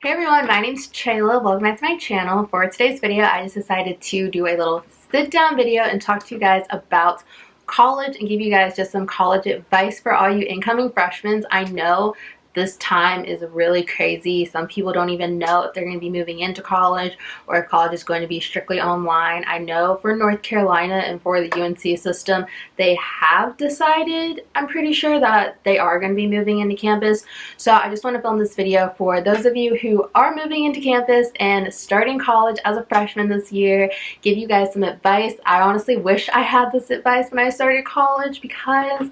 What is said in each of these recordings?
Hey everyone, my name's Chayla. Welcome back to my channel. For today's video, I just decided to do a little sit down video and talk to you guys about college and give you guys just some college advice for all you incoming freshmen. I know this time is really crazy. Some people don't even know if they're going to be moving into college or if college is going to be strictly online. I know for North Carolina and for the UNC system, they have decided, I'm pretty sure, that they are going to be moving into campus. So I just want to film this video for those of you who are moving into campus and starting college as a freshman this year, give you guys some advice. I honestly wish I had this advice when I started college because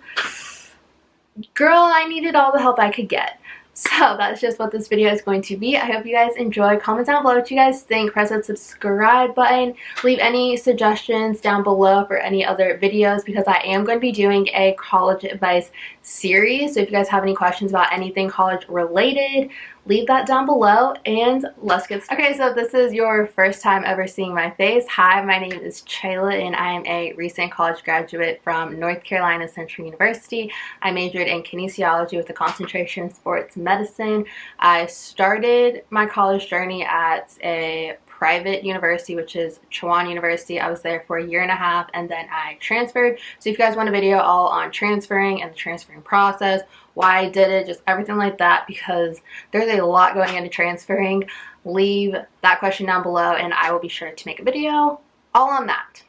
girl, I needed all the help I could get. So that's just what this video is going to be. I hope you guys enjoy. Comment down below what you guys think. Press that subscribe button. Leave any suggestions down below for any other videos because I am going to be doing a college advice series. So if you guys have any questions about anything college related, leave that down below and let's get started. Okay, so if this is your first time ever seeing my face, hi, my name is Chayla and I am a recent college graduate from North Carolina Central University. I majored in kinesiology with a concentration in sports medicine. I started my college journey at a private university, which is Chowan University. I was there for a year and a half and then I transferred. So if you guys want a video all on transferring and the transferring process, why I did it, just everything like that, because there's a lot going into transferring, leave that question down below and I will be sure to make a video all on that.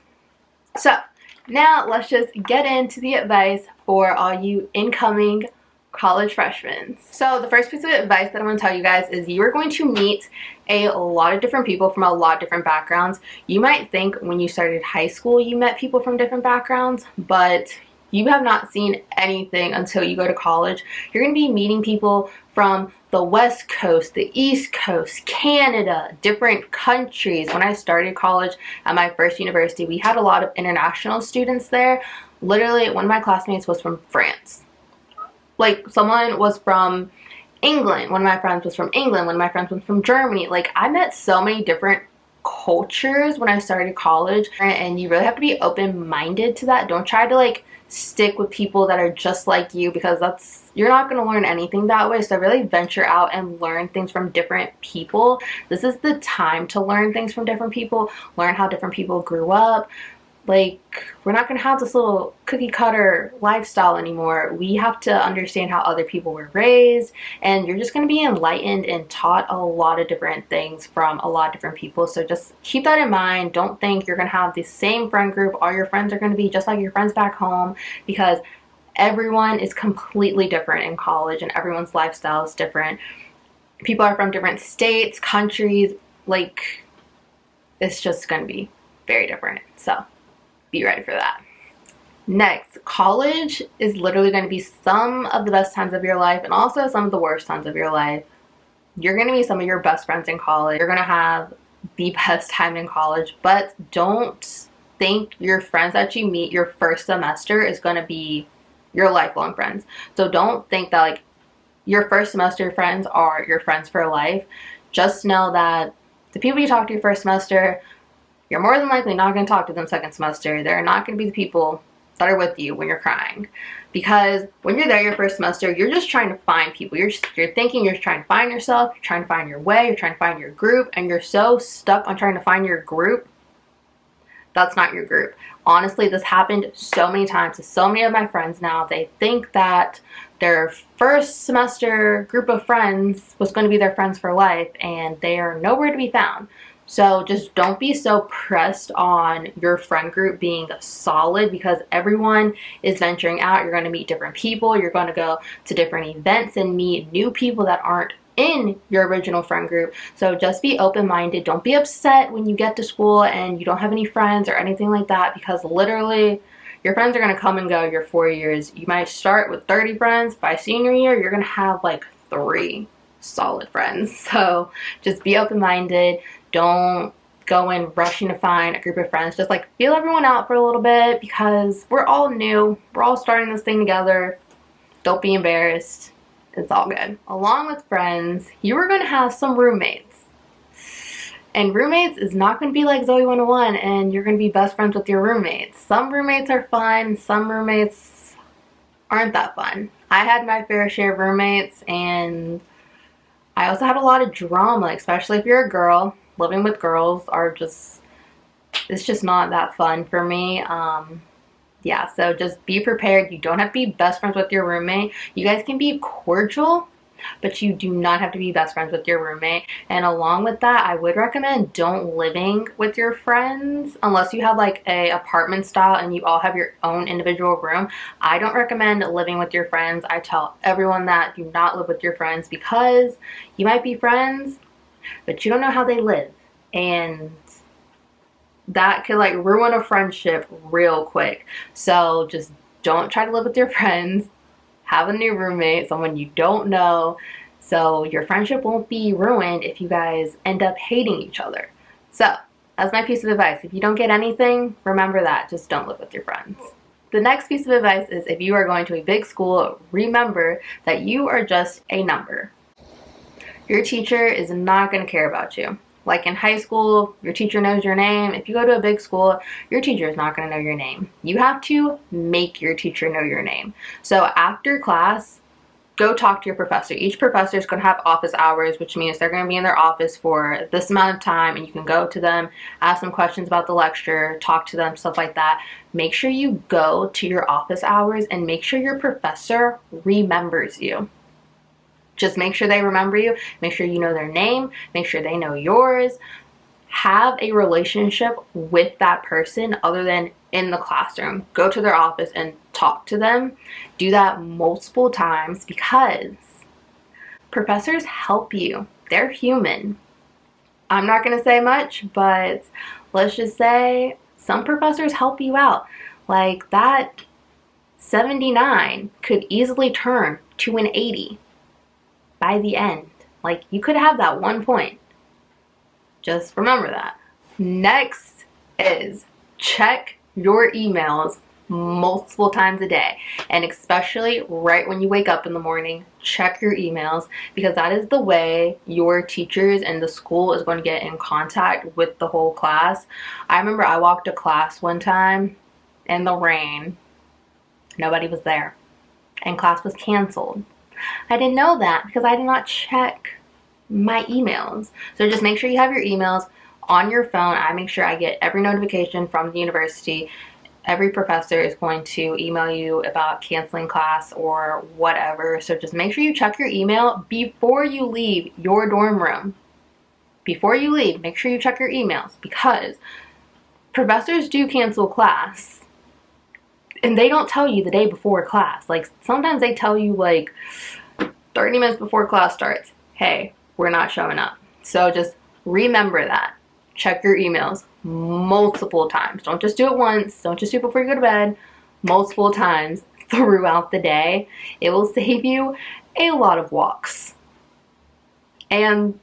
So now let's just get into the advice for all you incoming college freshmen. So the first piece of advice that I'm going to tell you guys is you are going to meet a lot of different people from a lot of different backgrounds. You might think when you started high school you met people from different backgrounds, but you have not seen anything until you go to college. You're going to be meeting people from the West Coast, the East Coast, Canada, different countries. When I started college at my first university, we had a lot of international students there. Literally, one of my classmates was from France. Like, someone was from England. One of my friends was from England. One of my friends was from Germany. Like, I met so many different cultures when I started college, and you really have to be open-minded to that. Don't try to like stick with people that are just like you, because you're not going to learn anything that way. So really venture out and learn things from different people. This is the time to learn things from different people, learn how different people grew up. Like, we're not going to have this little cookie cutter lifestyle anymore. We have to understand how other people were raised, and you're just going to be enlightened and taught a lot of different things from a lot of different people. So just keep that in mind. Don't think you're going to have the same friend group. All your friends are going to be just like your friends back home, because everyone is completely different in college and everyone's lifestyle is different. People are from different states, countries. Like, it's just going to be very different. So be ready for that. Next, college is literally going to be some of the best times of your life and also some of the worst times of your life. You're going to meet some of your best friends in college. You're going to have the best time in college, but don't think your friends that you meet your first semester is going to be your lifelong friends. So don't think that like your first semester friends are your friends for life. Just know that the people you talk to your first semester, you're more than likely not going to talk to them second semester. They're not going to be the people that are with you when you're crying. Because when you're there your first semester, you're just trying to find people. You're thinking you're trying to find yourself, you're trying to find your way, you're trying to find your group, and you're so stuck on trying to find your group. That's not your group. Honestly, this happened so many times to so many of my friends now. They think that their first semester group of friends was going to be their friends for life, and they are nowhere to be found. So just don't be so pressed on your friend group being solid, because everyone is venturing out. You're going to meet different people. You're going to go to different events and meet new people that aren't in your original friend group. So just be open-minded. Don't be upset when you get to school and you don't have any friends or anything like that, because literally your friends are going to come and go your 4 years. You might start with 30 friends. By senior year, you're going to have like 3 solid friends. So just be open-minded. Don't go in rushing to find a group of friends. Just like feel everyone out for a little bit, because we're all new. We're all starting this thing together. Don't be embarrassed. It's all good. Along with friends, you are going to have some roommates. And roommates is not going to be like Zoe 101 and you're going to be best friends with your roommates. Some roommates are fun. Some roommates aren't that fun. I had my fair share of roommates and I also had a lot of drama, especially if you're a girl. Living with girls are just, it's just not that fun for me. Yeah, so just be prepared. You don't have to be best friends with your roommate. You guys can be cordial, but you do not have to be best friends with your roommate. And along with that, I would recommend don't living with your friends unless you have like a apartment style and you all have your own individual room. I don't recommend living with your friends. I tell everyone that do not live with your friends because you might be friends, but you don't know how they live. And that could like ruin a friendship real quick. So just don't try to live with your friends. Have a new roommate, someone you don't know, so your friendship won't be ruined if you guys end up hating each other. So that's my piece of advice. If you don't get anything, remember that. Just don't live with your friends. The next piece of advice is if you are going to a big school, remember that you are just a number. Your teacher is not going to care about you. Like in high school, your teacher knows your name. If you go to a big school, your teacher is not going to know your name. You have to make your teacher know your name. So after class, go talk to your professor. Each professor is going to have office hours, which means they're going to be in their office for this amount of time, and you can go to them, ask them questions about the lecture, talk to them, stuff like that. Make sure you go to your office hours and make sure your professor remembers you. Just make sure they remember you. Make sure you know their name. Make sure they know yours. Have a relationship with that person other than in the classroom. Go to their office and talk to them. Do that multiple times because professors help you. They're human. I'm not going to say much, but let's just say some professors help you out. Like that 79 could easily turn to an 80. By the end. Like you could have that 1 point. Just remember that. Next is check your emails multiple times a day, and especially right when you wake up in the morning, check your emails because that is the way your teachers and the school is going to get in contact with the whole class. I remember I walked to class one time in the rain. Nobody was there and class was canceled. I didn't know that because I did not check my emails. So just make sure you have your emails on your phone. I make sure I get every notification from the university. Every professor is going to email you about canceling class or whatever. So just make sure you check your email before you leave your dorm room. Before you leave, make sure you check your emails because professors do cancel class. And they don't tell you the day before class. Like sometimes they tell you like 30 minutes before class starts, hey, we're not showing up. So just remember that. Check your emails multiple times. Don't just do it once. Don't just do it before you go to bed. Multiple times throughout the day. It will save you a lot of walks. And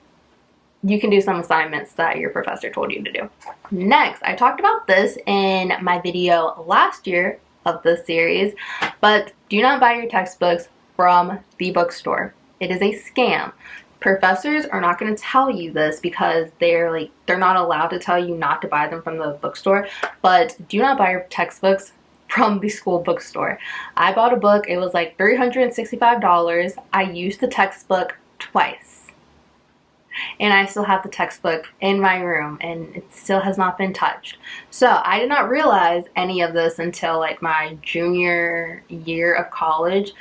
you can do some assignments that your professor told you to do. Next, I talked about this in my video last year of this series, but do not buy your textbooks from the bookstore. It is a scam. Professors are not going to tell you this because they're not allowed to tell you not to buy them from the bookstore, but do not buy your textbooks from the school bookstore. I bought a book, it was like $365. I used the textbook twice. And I still have the textbook in my room and it still has not been touched. So I did not realize any of this until like my junior year of college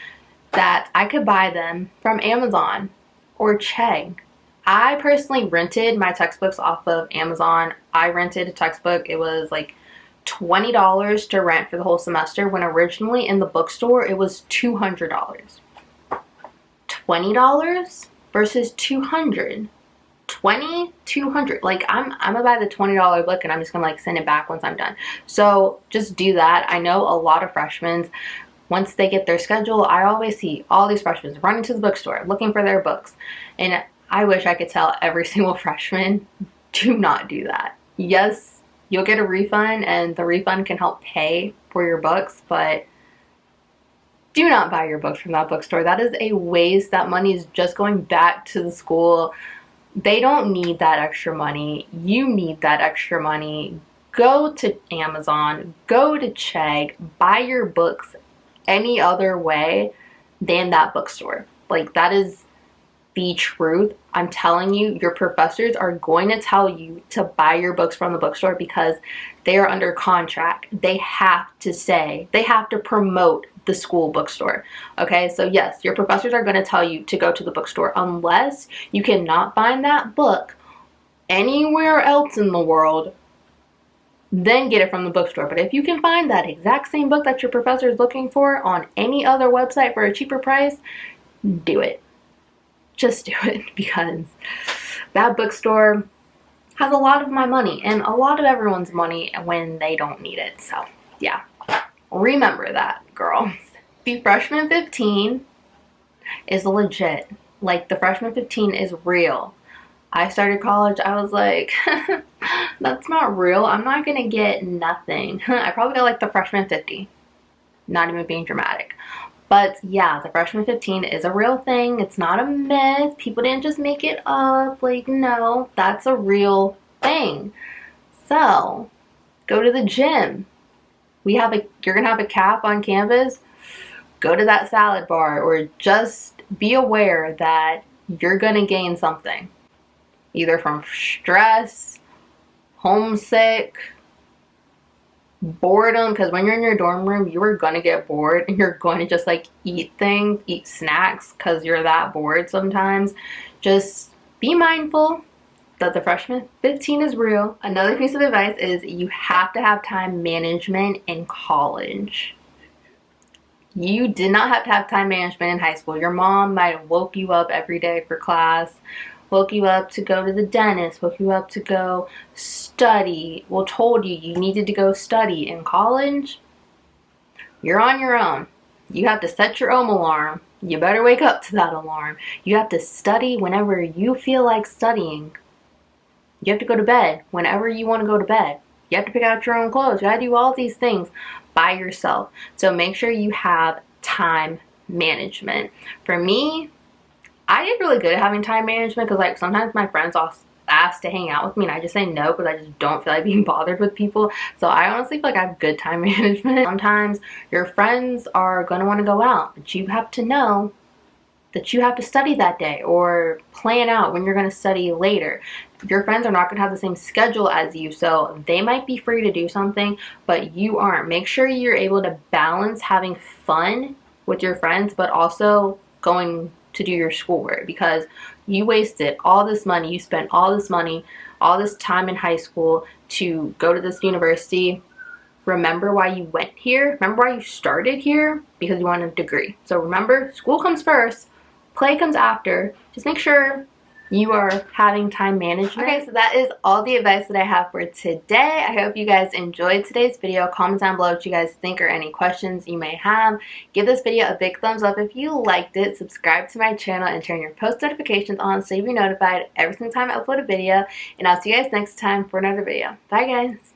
that I could buy them from Amazon or Chegg. I personally rented my textbooks off of Amazon. I rented a textbook. It was like $20 to rent for the whole semester when originally in the bookstore it was $200. $20 versus $200. $200. Like I'm gonna buy the $20 book and I'm just gonna like send it back once I'm done. So just do that. I know a lot of freshmen, once they get their schedule, I always see all these freshmen running to the bookstore looking for their books, and I wish I could tell every single freshman, do not do that. Yes, you'll get a refund and the refund can help pay for your books, but do not buy your books from that bookstore. That is a waste. That money is just going back to the school. They don't need that extra money. You need that extra money. Go to Amazon, go to Chegg, buy your books any other way than that bookstore. Like that is the truth. I'm telling you, your professors are going to tell you to buy your books from the bookstore because they are under contract. They have to say, they have to promote the school bookstore. Okay, so yes, your professors are going to tell you to go to the bookstore unless you cannot find that book anywhere else in the world. Then get it from the bookstore. But if you can find that exact same book that your professor is looking for on any other website for a cheaper price, do it. Just do it, because that bookstore has a lot of my money and a lot of everyone's money when they don't need it. So yeah, remember that, girl. The Freshman 15 is legit. Like, the Freshman 15 is real. I started college, I was like, that's not real. I'm not gonna get nothing. I probably got like the Freshman 50. Not even being dramatic. But yeah, the Freshman 15 is a real thing. It's not a myth. People didn't just make it up. Like, no, that's a real thing. So, go to the gym. You're gonna have a calf on campus. Go to that salad bar, or just be aware that you're gonna gain something. Either from stress, homesick, boredom, because when you're in your dorm room, you are going to get bored and you're going to just like eat snacks because you're that bored sometimes. Just be mindful that the Freshman 15 is real. Another piece of advice is you have to have time management in college. You did not have to have time management in high school. Your mom might have woke you up every day for class, woke you up to go to the dentist, woke you up to go study, well, told you needed to go study. In college, you're on your own. You have to set your own alarm. You better wake up to that alarm. You have to study whenever you feel like studying. You have to go to bed whenever you want to go to bed. You have to pick out your own clothes. You gotta do all these things by yourself. So make sure you have time management. For me, I did really good at having time management because, like, sometimes my friends ask to hang out with me and I just say no because I just don't feel like being bothered with people. So I honestly feel like I have good time management. Sometimes your friends are going to want to go out, but you have to know that you have to study that day or plan out when you're going to study later. Your friends are not going to have the same schedule as you, so they might be free to do something, but you aren't. Make sure you're able to balance having fun with your friends, but also going to do your schoolwork, because you wasted all this money, you spent all this money, all this time in high school to go to this university. Remember why you went here. Remember why you started here, because you want a degree. So remember, school comes first, play comes after. Just make sure you are having time management. Okay, so that is all the advice that I have for today. I hope you guys enjoyed today's video. Comment down below what you guys think or any questions you may have. Give this video a big thumbs up if you liked it. Subscribe to my channel and turn your post notifications on so you'll be notified every single time I upload a video. And I'll see you guys next time for another video. Bye, guys.